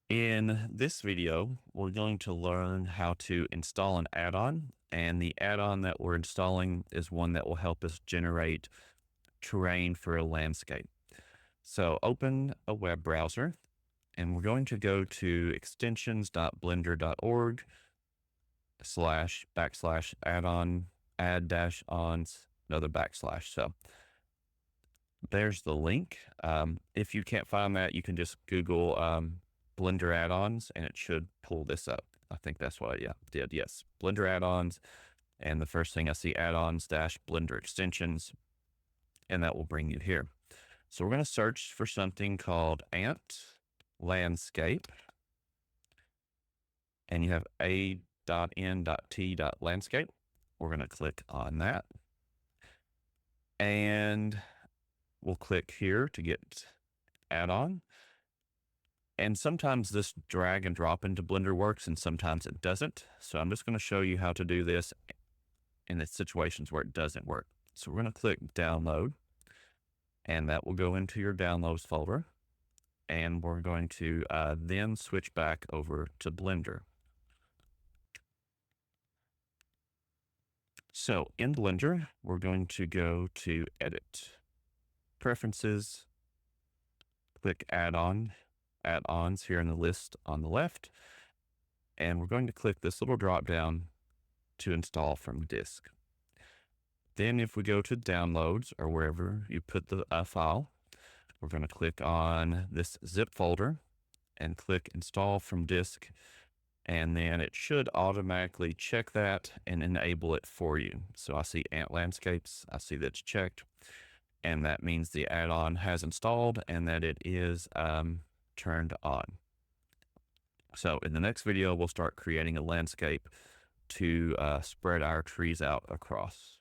In this video, we're going to learn how to install an add-on, and the add-on that we're installing is one that will help us generate terrain for a landscape. So open a web browser, and we're going to go to extensions.blender.org // add-on add dash ons another backslash. So there's the link. If you can't find that, you can just Google Blender add-ons and it should pull this up. I think that's what I did. Yes, Blender add-ons. And the first thing I see, add-ons dash Blender extensions, and that will bring you here. So we're going to search for something called Ant Landscape. And you have a.n.t.landscape. We're going to click on that. And we'll click here to get add-on. And sometimes this drag and drop into Blender works and sometimes it doesn't. So I'm just going to show you how to do this in the situations where it doesn't work. So we're going to click download and that will go into your downloads folder. And we're going to then switch back over to Blender. So in Blender, we're going to go to Edit, Preferences, click Add-ons here in the list on the left, and we're going to click this little drop down to install from disk. Then if we go to Downloads or wherever you put the file, we're going to click on this zip folder and click Install from Disk. And then it should automatically check that and enable it for you. So I see Ant Landscapes. I see that's checked. And that means the add-on has installed and that it is turned on. So in the next video, we'll start creating a landscape to spread our trees out across.